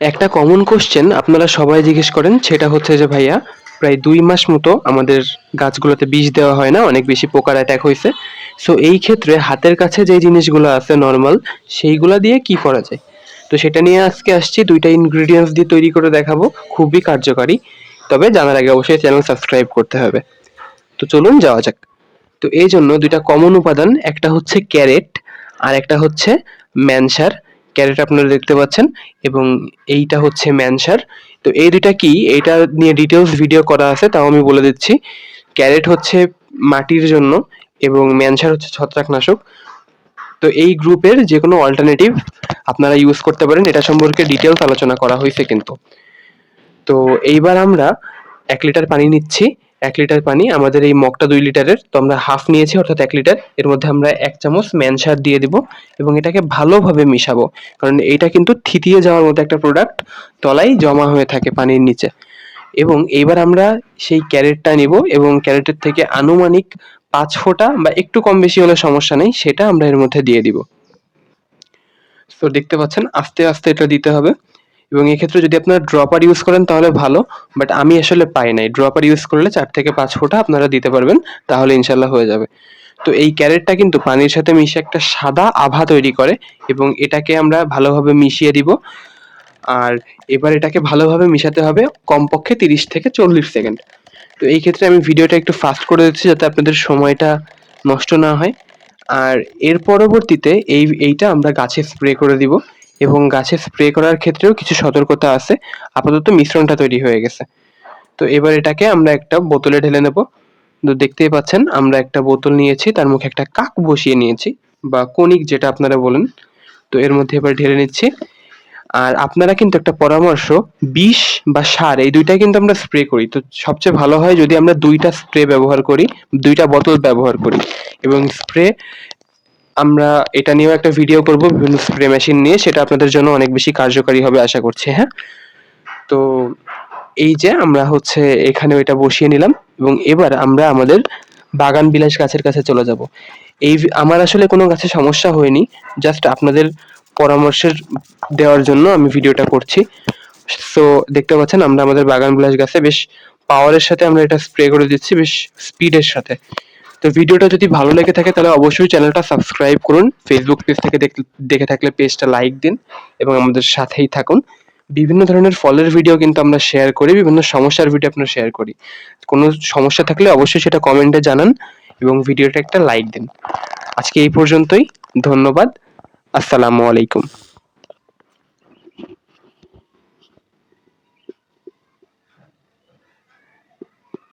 একটা common question আপনারা সবাই জিজ্ঞেস করেন, সেটা হচ্ছে যে ভাইয়া প্রায় ২ মাস মতো আমাদের গাছগুলোতে বিষ দেওয়া হয় না? অনেক বেশি পোকার অ্যাটাক হইছে। সো এই ক্ষেত্রে হাতের কাছে যে জিনিসগুলো আছে নরমাল, সেইগুলা দিয়ে কি করা যায়? তো সেটা নিয়ে আজকে আসছি। ২ টা ইনগ্রিডিয়েন্টস দিয়ে তৈরি করে দেখাবো। খুবই কার্যকারী। তবে জানার আগে অবশ্যই চ্যানেল সাবস্ক্রাইব করতে হবে। তো চলুন যাওয়া যাক। তো এইজন্য ২ টা কমন উপাদান, একটা হচ্ছে ক্যারেট আর একটা হচ্ছে ম্যানসার। ক্যারেট আপনারা দেখতে পাচ্ছেন এবং এইটা হচ্ছে ম্যানসার। তো এই ২ টা কি, এইটা নিয়ে ডিটেইলস ভিডিও করা আছে, তাও আমি বলে দিচ্ছি। ক্যারেট হচ্ছে মাটির জন্য এবং ম্যানসার হচ্ছে ছত্রাকনাশক। তো এই গ্রুপের যেকোনো অল্টারনেটিভ আপনারা ইউজ করতে পারেন। এটা সম্পর্কে ডিটেইলস আলোচনা করা হইছে কিন্তু। তো এইবার আমরা ১ লিটার পানি নিচ্ছি। ১ লিটার পানি, আমাদের এই মগটা ২ লিটারের। তো আমরা হাফ নিয়েছি অর্থাৎ ১ লিটার। এর মধ্যে আমরা ১ চামচ ম্যানসার দিয়ে দিব এবং এটাকে ভালোভাবে মিশাবো। কারণ এইটা কিন্তু থিতিয়ে যাওয়ার মতো একটা প্রোডাক্ট, তলায় জমা হয়ে থাকে পানির নিচে। এবং এইবার আমরা সেই ক্যারেটটা নিব এবং ক্যারেটের থেকে আনুমানিক ৫ ফোঁটা বা একটু কম বেশি হলে সমস্যা নেই, সেটা আমরা এর মধ্যে দিয়ে দিব। তো দেখতে পাচ্ছেন আস্তে, আস্তে এটা দিতে হবে। এবং এক্ষেত্রে যদি আপনারা ড্রপার ইউজ করেন তাহলে ভালো। বাট আমি আসলে পাই নাই। ড্রপার ইউজ করলে ৪ থেকে ৫ ফোঁটা আপনারা দিতে পারবেন। তাহলে ইনশাআল্লাহ হয়ে যাবে। তো এই ক্যারেটটা কিন্তু পানির সাথে মিশে একটা সাদা আভা তৈরি করে এবং এটাকে আমরা ভালোভাবে মিশিয়ে দিব। আর এবার এটাকে ভালোভাবে মিশাতে হবে কমপক্ষে ৩০ থেকে ৪০ সেকেন্ড। তো এই ক্ষেত্রে আমি ভিডিওটা একটু ফাস্ট করে দিচ্ছি যাতে আপনাদের সময়টা নষ্ট না হয়। আর এর পরবর্তীতে এইটা আমরা গাছে স্প্রে করে দিব এবং গাছে স্প্রে করার ক্ষেত্রেও কিছু সতর্কতা আছে। আপাতত মিশ্রণটা তৈরি হয়ে গেছে। তো এবার এটাকে আমরা একটা বোতলে ঢেলে নেব। তো দেখতেই পাচ্ছেন আমরা একটা বোতল নিয়েছি, তার মুখে একটা কাক বসিয়ে নিয়েছি বা কনিক যেটা আপনারা বলেন। তো এর মধ্যে এবার ঢেলে নিচ্ছি। আর আপনারা কিন্তু একটা পরামর্শ, বিষ বা সার এই ২ টাই কিন্তু আমরা স্প্রে করি। তো সবচেয়ে ভালো হয় যদি আমরা ২ টা স্প্রে ব্যবহার করি, ২ টা বোতল ব্যবহার করি এবং স্প্রে আমরা এটা নিয়েও একটা ভিডিও করব বিভিন্ন স্প্রে মেশিন নিয়ে, সেটা আপনাদের জন্য অনেক বেশি কার্যকারী হবে আশা করছি। হ্যাঁ? তো এই যে আমরা হচ্ছে এখানে এটা বসিয়ে নিলাম এবং এবার আমরা আমাদের বাগান বিলাস গাছের কাছে চলে যাব। আমার আসলে কোনো গাছে সমস্যা হয়নি। জাস্ট আপনাদের পরামর্শের দেওয়ার জন্য আমি ভিডিওটা করছি। সো দেখতে পাচ্ছেন আমরা আমাদের বাগান বিলাস গাছে বেশ পাওয়ারের সাথে আমরা এটা স্প্রে করে দিচ্ছি, বেশ স্পিডের সাথে। তো ভিডিওটা যদি ভালো লেগে থাকে তাহলে অবশ্যই চ্যানেলটা সাবস্ক্রাইব করুন। ফেসবুক পেজ থেকে দেখে থাকলে পেজটা লাইক দিন এবং আমাদের সাথেই থাকুন। বিভিন্ন ধরনের ফলের ভিডিও কিন্তু আমরা শেয়ার করি, বিভিন্ন সমস্যার ভিডিও আমরা শেয়ার করি। কোনো সমস্যা থাকলে অবশ্যই সেটা কমেন্টে জানান এবং ভিডিওটা একটা লাইক দিন। আজকে এই পর্যন্তই। ধন্যবাদ। আসসালামু আলাইকুম।